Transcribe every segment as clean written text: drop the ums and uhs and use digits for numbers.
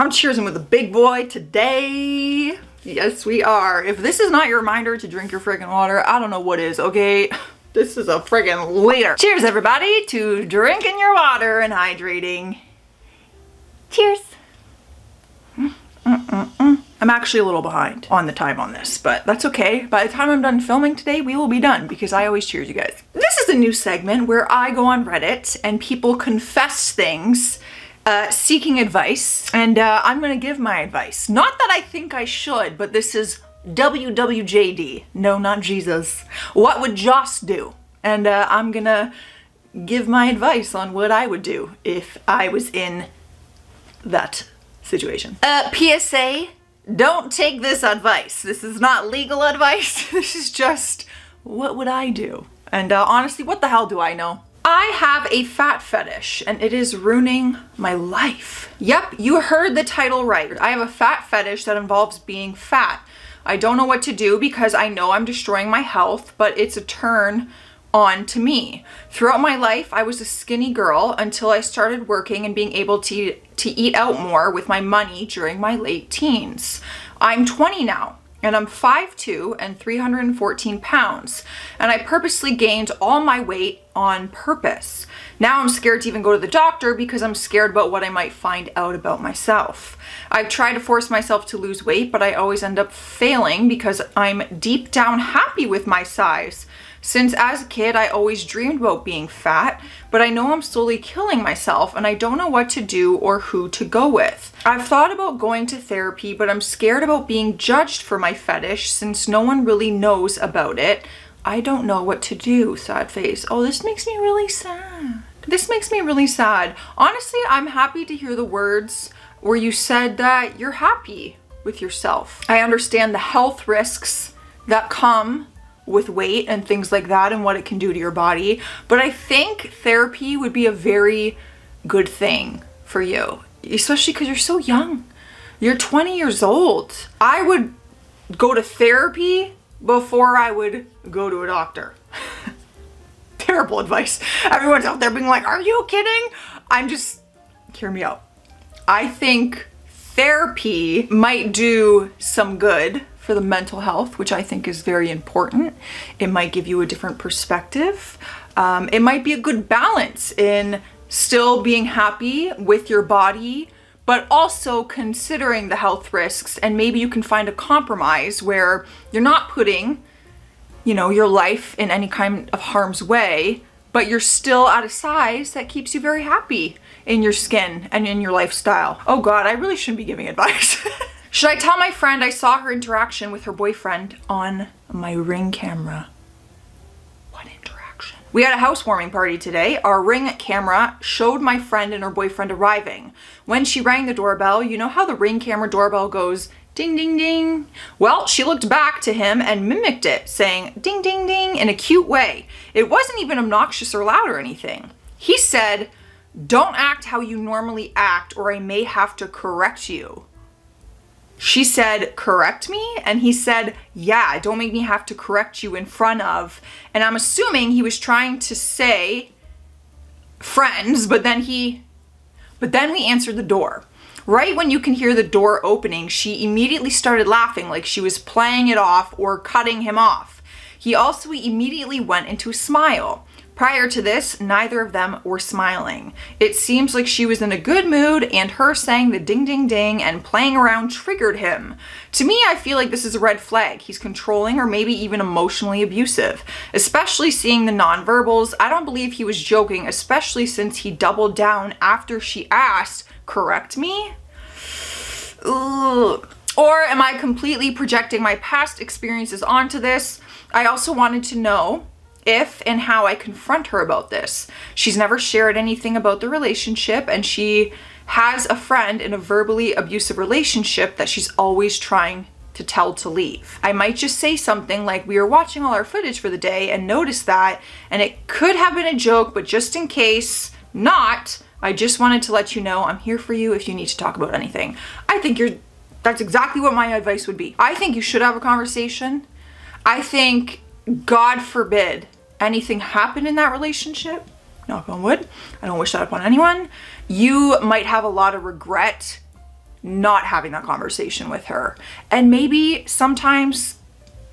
I'm cheersing with a big boy today. Yes, we are. If this is not your reminder to drink your friggin' water, I don't know what is, okay? This is a friggin' leader. Cheers, everybody, to drinking your water and hydrating. Cheers. I'm actually a little behind on the time on this, but that's okay. By the time I'm done filming today, we will be done because I always cheers you guys. This is a new segment where I go on Reddit and people confess things, seeking advice, and I'm gonna give my advice. Not that I think I should, but this is WWJD. No, not Jesus. What would Joce do? And I'm gonna give my advice on what I would do if I was in that situation. PSA, don't take this advice. This is not legal advice. This is just, what would I do? And honestly, what the hell do I know? I have a fat fetish and it is ruining my life. Yep, you heard the title right. I have a fat fetish that involves being fat. I don't know what to do because I know I'm destroying my health, but it's a turn on to me. Throughout my life, I was a skinny girl until I started working and being able to eat out more with my money during my late teens. I'm 20 now, and I'm 5'2" and 314 pounds, and I purposely gained all my weight on purpose. Now I'm scared to even go to the doctor because I'm scared about what I might find out about myself. I've tried to force myself to lose weight, but I always end up failing because I'm deep down happy with my size. Since as a kid, I always dreamed about being fat, but I know I'm slowly killing myself and I don't know what to do or who to go with. I've thought about going to therapy, but I'm scared about being judged for my fetish since no one really knows about it. I don't know what to do, sad face. Oh, this makes me really sad. This makes me really sad. Honestly, I'm happy to hear the words where you said that you're happy with yourself. I understand the health risks that come with weight and things like that and what it can do to your body, but I think therapy would be a very good thing for you, especially because you're so young. You're 20 years old. I would go to therapy before I would go to a doctor. Terrible advice. Everyone's out there being like, are you kidding? Hear me out. I think therapy might do some good for the mental health, which I think is very important. It might give you a different perspective. It might be a good balance in still being happy with your body, but also considering the health risks, and maybe you can find a compromise where you're not putting, your life in any kind of harm's way, but you're still at a size that keeps you very happy in your skin and in your lifestyle. Oh God, I really shouldn't be giving advice. Should I tell my friend I saw her interaction with her boyfriend on my Ring camera? What interaction? We had a housewarming party today. Our Ring camera showed my friend and her boyfriend arriving. When she rang the doorbell, you know how the Ring camera doorbell goes ding, ding, ding? Well, she looked back to him and mimicked it, saying ding, ding, ding in a cute way. It wasn't even obnoxious or loud or anything. He said, "Don't act how you normally act or I may have to correct you." She said, "Correct me?" And he said, "Yeah, don't make me have to correct you in front of." And I'm assuming he was trying to say friends, but then we answered the door. Right when you can hear the door opening, she immediately started laughing like she was playing it off or cutting him off. He also immediately went into a smile. Prior to this, neither of them were smiling. It seems like she was in a good mood and her saying the ding ding ding and playing around triggered him. To me, I feel like this is a red flag. He's controlling or maybe even emotionally abusive. Especially seeing the nonverbals, I don't believe he was joking, especially since he doubled down after she asked, "Correct me?" Ugh. Or am I completely projecting my past experiences onto this? I also wanted to know if and how I confront her about this. She's never shared anything about the relationship, and she has a friend in a verbally abusive relationship that she's always trying to tell to leave. I might just say something like, "We were watching all our footage for the day and noticed that, and it could have been a joke, but just in case not, I just wanted to let you know I'm here for you if you need to talk about anything." I think that's exactly what my advice would be. I think you should have a conversation. I think, God forbid, anything happened in that relationship, knock on wood, I don't wish that upon anyone, you might have a lot of regret not having that conversation with her. And maybe sometimes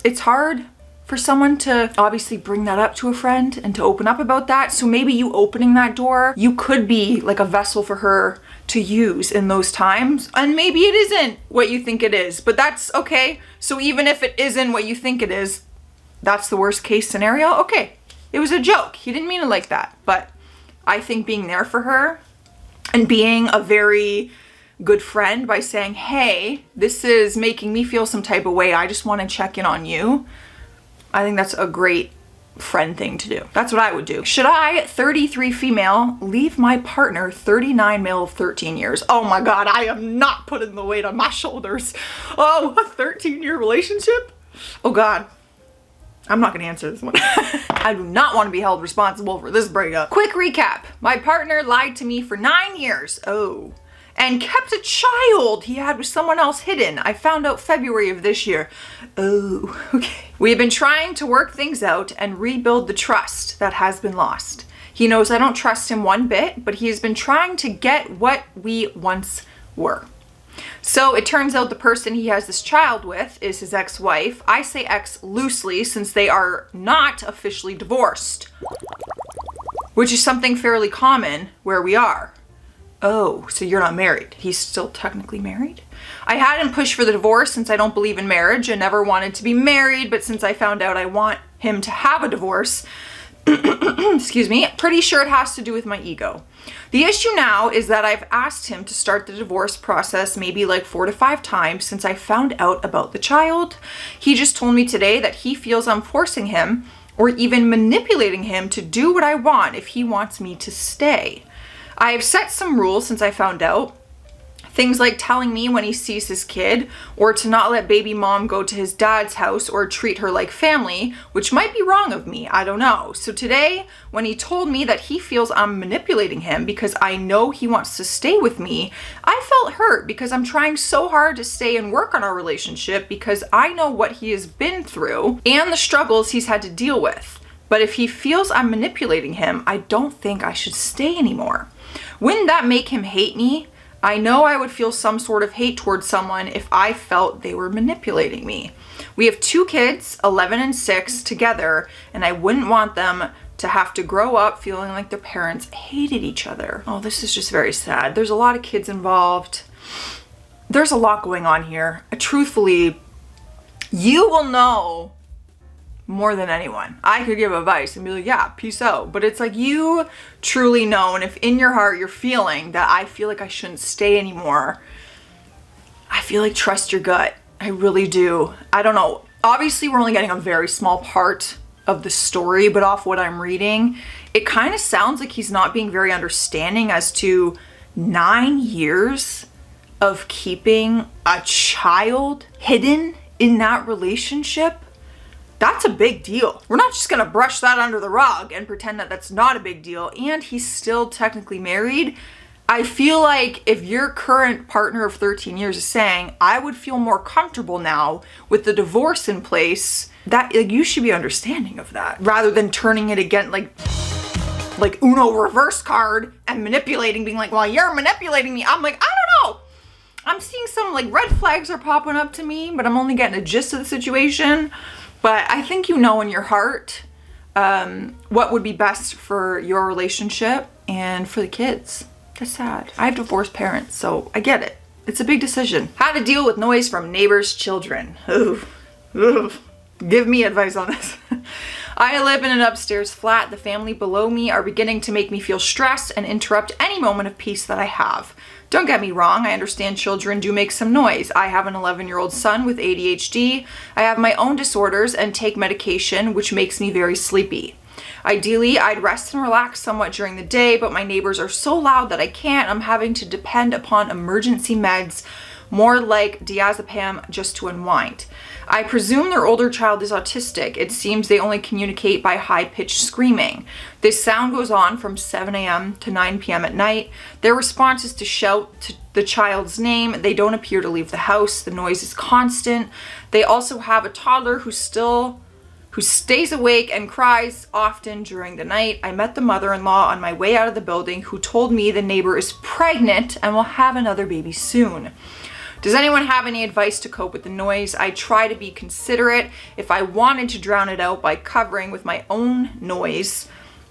it's hard for someone to obviously bring that up to a friend and to open up about that. So maybe you opening that door, you could be like a vessel for her to use in those times. And maybe it isn't what you think it is, but that's okay. So even if it isn't what you think it is, that's the worst case scenario. Okay, it was a joke. He didn't mean it like that. But I think being there for her and being a very good friend by saying, hey, this is making me feel some type of way. I just want to check in on you. I think that's a great friend thing to do. That's what I would do. Should I, 33 female, leave my partner, 39 male of 13 years? Oh my God, I am not putting the weight on my shoulders. Oh, a 13-year relationship? Oh God. I'm not gonna answer this one. I do not want to be held responsible for this breakup. Quick recap. My partner lied to me for 9 years. Oh. And kept a child he had with someone else hidden. I found out February of this year. Oh, okay. We have been trying to work things out and rebuild the trust that has been lost. He knows I don't trust him one bit, but he has been trying to get what we once were. So it turns out the person he has this child with is his ex-wife. I say ex loosely since they are not officially divorced, which is something fairly common where we are. Oh, so you're not married. He's still technically married? I hadn't pushed for the divorce since I don't believe in marriage and never wanted to be married, but since I found out I want him to have a divorce, excuse me, pretty sure it has to do with my ego. The issue now is that I've asked him to start the divorce process maybe like 4 to 5 times since I found out about the child. He just told me today that he feels I'm forcing him or even manipulating him to do what I want if he wants me to stay. I have set some rules since I found out. Things like telling me when he sees his kid, or to not let baby mom go to his dad's house or treat her like family, which might be wrong of me, I don't know. So today, when he told me that he feels I'm manipulating him because I know he wants to stay with me, I felt hurt because I'm trying so hard to stay and work on our relationship because I know what he has been through and the struggles he's had to deal with. But if he feels I'm manipulating him, I don't think I should stay anymore. Wouldn't that make him hate me? I know I would feel some sort of hate towards someone if I felt they were manipulating me. We have 2 kids, 11 and 6, together, and I wouldn't want them to have to grow up feeling like their parents hated each other. Oh, this is just very sad. There's a lot of kids involved. There's a lot going on here. Truthfully, you will know more than anyone. I could give advice and be like, yeah, peace out. But it's like you truly know, and if in your heart you're feeling that I feel like I shouldn't stay anymore, I feel like trust your gut. I really do. I don't know. Obviously, we're only getting a very small part of the story, but off what I'm reading, it kind of sounds like he's not being very understanding as to 9 years of keeping a child hidden in that relationship. That's a big deal. We're not just gonna brush that under the rug and pretend that that's not a big deal. And he's still technically married. I feel like if your current partner of 13 years is saying, I would feel more comfortable now with the divorce in place, that like, you should be understanding of that rather than turning it again like Uno reverse card and manipulating, being like, well, you're manipulating me. I'm like, I don't know. I'm seeing some like red flags are popping up to me, but I'm only getting a gist of the situation. But I think you know in your heart what would be best for your relationship and for the kids. That's sad. I have divorced parents, so I get it. It's a big decision. How to deal with noise from neighbors' children. Ooh. Give me advice on this. I live in an upstairs flat. The family below me are beginning to make me feel stressed and interrupt any moment of peace that I have. Don't get me wrong, I understand children do make some noise. I have an 11-year-old son with ADHD. I have my own disorders and take medication, which makes me very sleepy. Ideally, I'd rest and relax somewhat during the day, but my neighbors are so loud that I can't. I'm having to depend upon emergency meds, more like diazepam, just to unwind. I presume their older child is autistic. It seems they only communicate by high-pitched screaming. This sound goes on from 7 a.m. to 9 p.m. at night. Their response is to shout to the child's name. They don't appear to leave the house. The noise is constant. They also have a toddler who's who stays awake and cries often during the night. I met the mother-in-law on my way out of the building who told me the neighbor is pregnant and will have another baby soon. Does anyone have any advice to cope with the noise? I try to be considerate. If I wanted to drown it out by covering with my own noise,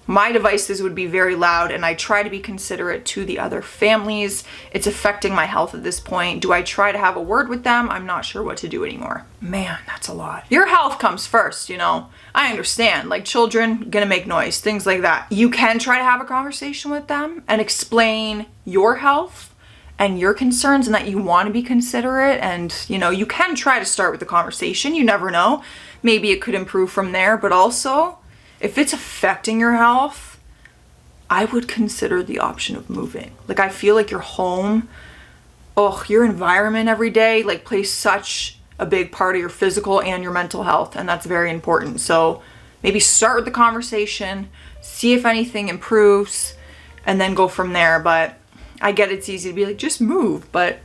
my devices would be very loud, and I try to be considerate to the other families. It's affecting my health at this point. Do I try to have a word with them? I'm not sure what to do anymore. Man, that's a lot. Your health comes first, you know. I understand, like children gonna make noise, things like that. You can try to have a conversation with them and explain your health and your concerns and that you want to be considerate, and you know, you can try to start with the conversation. You never know. Maybe it could improve from there, but also if it's affecting your health, I would consider the option of moving. Like, I feel like your home, your environment every day, like, plays such a big part of your physical and your mental health, and that's very important. So maybe start with the conversation, see if anything improves, and then go from there. But I get it's easy to be like, just move, but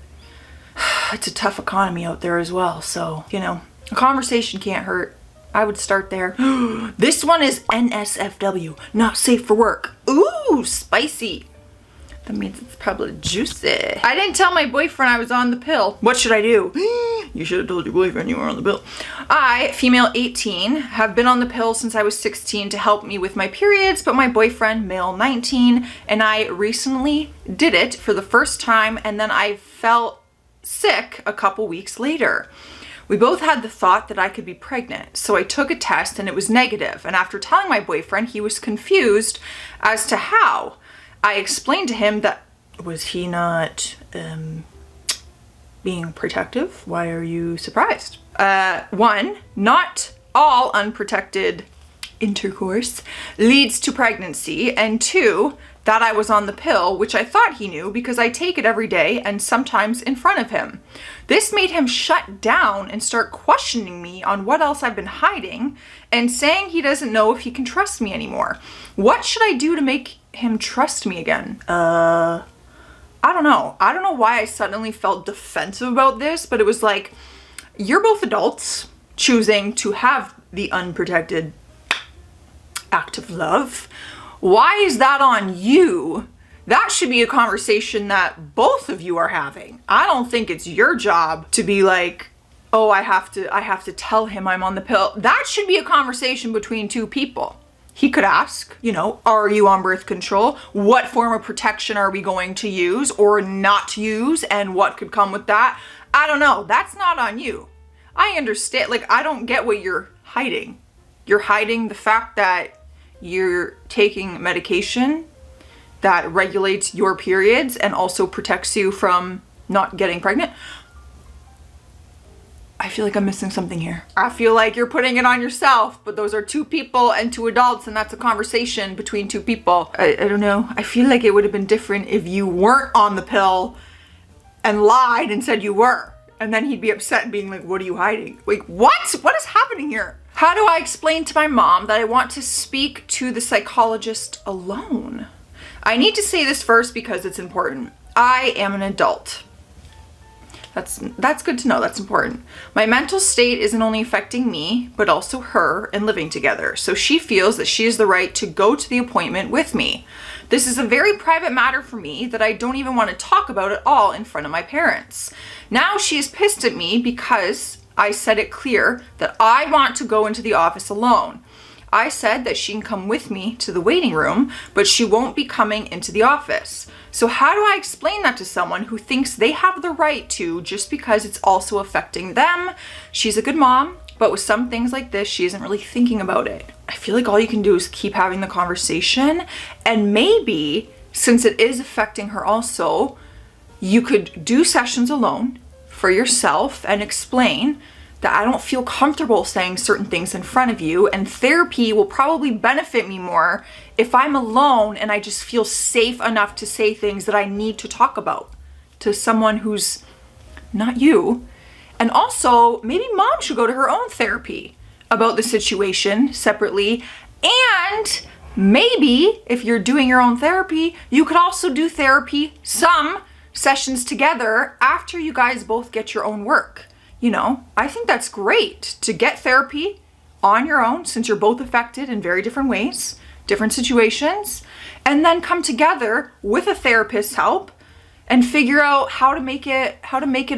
it's a tough economy out there as well. So, you know, a conversation can't hurt. I would start there. This one is NSFW, not safe for work. Ooh, spicy. That means it's probably juicy. I didn't tell my boyfriend I was on the pill. What should I do? You should have told your boyfriend you were on the pill. I, female 18, have been on the pill since I was 16 to help me with my periods, but my boyfriend, male 19, and I recently did it for the first time, and then I felt sick a couple weeks later. We both had the thought that I could be pregnant, so I took a test and it was negative. And after telling my boyfriend, he was confused as to how. I explained to him that, was he not being protective? Why are you surprised? 1, not all unprotected intercourse leads to pregnancy, and 2, that I was on the pill, which I thought he knew because I take it every day and sometimes in front of him. This made him shut down and start questioning me on what else I've been hiding and saying he doesn't know if he can trust me anymore. What should I do to make him trust me again? I don't know. I don't know why I suddenly felt defensive about this, but it was like, you're both adults choosing to have the unprotected act of love. Why is that on you? That should be a conversation that both of you are having. I don't think it's your job to be like, oh, I have to tell him I'm on the pill. That should be a conversation between two people. He could ask, you know, are you on birth control? What form of protection are we going to use or not use? And what could come with that? I don't know. That's not on you. I understand. Like, I don't get what you're hiding. You're hiding the fact that you're taking medication that regulates your periods and also protects you from not getting pregnant. I feel like I'm missing something here. I feel like you're putting it on yourself, but those are two people and two adults, and that's a conversation between two people. I don't know. I feel like it would have been different if you weren't on the pill and lied and said you were. And then he'd be upset and being like, what are you hiding? Like, what? What is happening here? How do I explain to my mom that I want to speak to the psychologist alone? I need to say this first because it's important. I am an adult. That's good to know. That's important. My mental state isn't only affecting me, but also her and living together. So she feels that she has the right to go to the appointment with me. This is a very private matter for me that I don't even want to talk about at all in front of my parents. Now she is pissed at me because I said it clear that I want to go into the office alone. I said that she can come with me to the waiting room, but she won't be coming into the office. So how do I explain that to someone who thinks they have the right to just because it's also affecting them? She's a good mom, but with some things like this, she isn't really thinking about it. I feel like all you can do is keep having the conversation, and maybe since it is affecting her also, you could do sessions alone for yourself and explain that I don't feel comfortable saying certain things in front of you, and therapy will probably benefit me more if I'm alone and I just feel safe enough to say things that I need to talk about to someone who's not you. And also, maybe mom should go to her own therapy about the situation separately. And maybe if you're doing your own therapy, you could also do therapy, some sessions together after you guys both get your own work. You know, I think that's great to get therapy on your own, since you're both affected in very different ways, different situations, and then come together with a therapist's help and figure out how to make it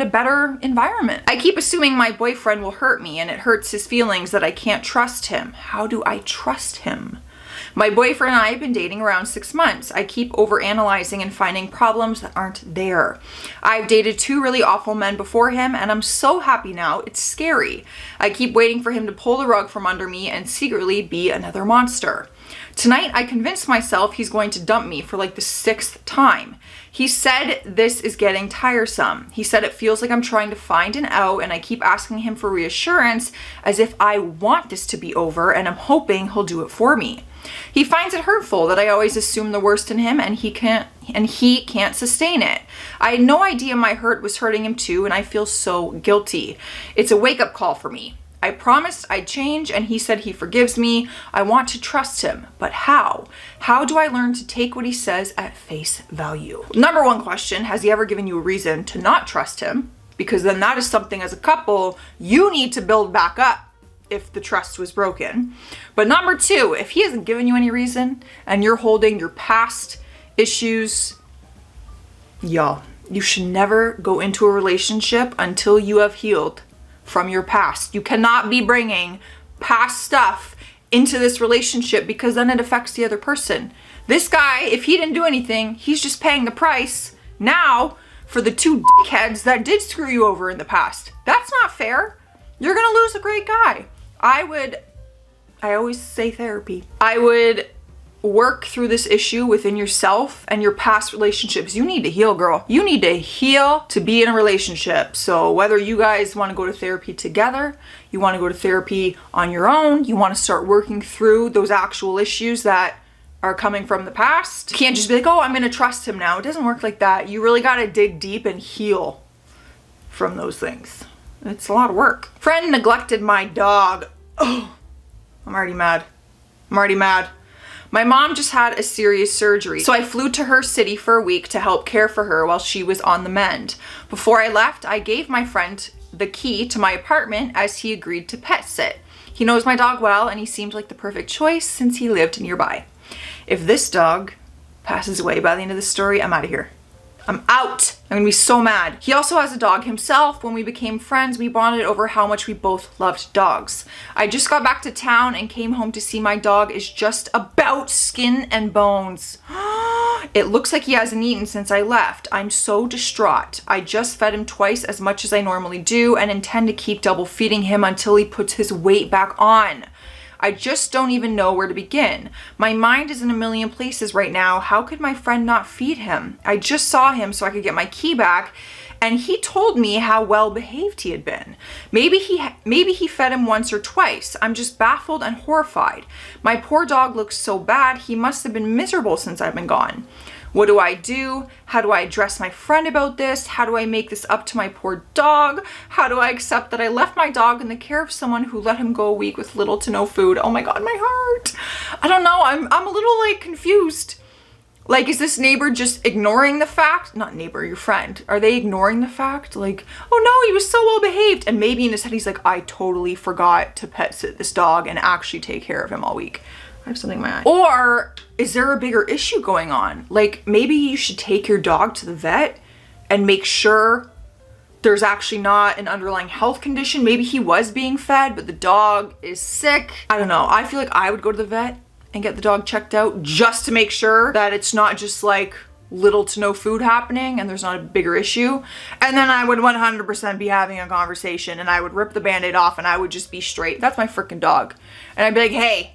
a better environment. I keep assuming my boyfriend will hurt me, and it hurts his feelings that I can't trust him. How do I trust him? My boyfriend and I have been dating around 6 months. I keep overanalyzing and finding problems that aren't there. I've dated 2 really awful men before him, and I'm so happy now. It's scary. I keep waiting for him to pull the rug from under me and secretly be another monster. Tonight, I convinced myself he's going to dump me for like the 6th time. He said this is getting tiresome. He said it feels like I'm trying to find an out, and I keep asking him for reassurance as if I want this to be over, and I'm hoping he'll do it for me. He finds it hurtful that I always assume the worst in him, and he can't sustain it. I had no idea my hurt was hurting him too, and I feel so guilty. It's a wake-up call for me. I promised I'd change, and he said he forgives me. I want to trust him, but how? How do I learn to take what he says at face value? Number 1 question, has he ever given you a reason to not trust him? Because then that is something as a couple you need to build back up if the trust was broken. But number 2, if he hasn't given you any reason and you're holding your past issues, y'all, you should never go into a relationship until you have healed from your past. You cannot be bringing past stuff into this relationship, because then it affects the other person. This guy, if he didn't do anything, he's just paying the price now for the 2 dickheads that did screw you over in the past. That's not fair. You're gonna lose a great guy. I always say therapy. I would work through this issue within yourself and your past relationships. You need to heal, girl. You need to heal to be in a relationship. So whether you guys want to go to therapy together, you want to go to therapy on your own, you want to start working through those actual issues that are coming from the past. You can't just be like, oh, I'm going to trust him now. It doesn't work like that. You really got to dig deep and heal from those things. It's a lot of work. Friend neglected my dog. Oh, I'm already mad. My mom just had a serious surgery, so I flew to her city for a week to help care for her while she was on the mend. Before I left, I gave my friend the key to my apartment as he agreed to pet sit. He knows my dog well, and he seemed like the perfect choice since he lived nearby. If this dog passes away by the end of the story, I'm out of here. I'm out. I'm gonna be so mad. He also has a dog himself. When we became friends, we bonded over how much we both loved dogs. I just got back to town and came home to see my dog is just about skin and bones. It looks like he hasn't eaten since I left. I'm so distraught. I just fed him twice as much as I normally do and intend to keep double feeding him until he puts his weight back on. I just don't even know where to begin. My mind is in a million places right now. How could my friend not feed him? I just saw him so I could get my key back, and he told me how well behaved he had been. Maybe he fed him once or twice. I'm just baffled and horrified. My poor dog looks so bad. He must have been miserable since I've been gone. What do I do? How do I address my friend about this? How do I make this up to my poor dog? How do I accept that I left my dog in the care of someone who let him go a week with little to no food? Oh my God, my heart. I don't know. I'm a little like confused. Like, is this neighbor just ignoring the fact? Not neighbor, your friend. Are they ignoring the fact? Like, oh no, he was so well behaved. And maybe in his head, he's like, I totally forgot to pet sit this dog and actually take care of him all week. I have something in my eye. Or is there a bigger issue going on? Like, maybe you should take your dog to the vet and make sure there's actually not an underlying health condition. Maybe he was being fed, but the dog is sick. I don't know. I feel like I would go to the vet and get the dog checked out just to make sure that it's not just like little to no food happening and there's not a bigger issue. And then I would 100% be having a conversation, and I would rip the Band-Aid off, and I would just be straight. That's my freaking dog. And I'd be like, hey,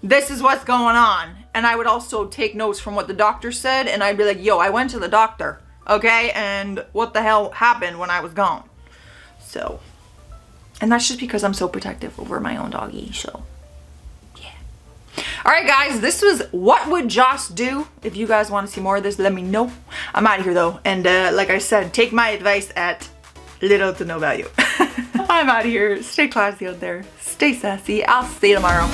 this is what's going on. And I would also take notes from what the doctor said, and I'd be like, yo, I went to the doctor, okay? And what the hell happened when I was gone? So, and that's just because I'm so protective over my own doggy, so yeah. All right, guys, this was What Would Joce Do? If you guys want to see more of this, let me know. I'm out of here though, and like I said, take my advice at little to no value. I'm out of here. Stay classy out there. Stay sassy. I'll see you tomorrow.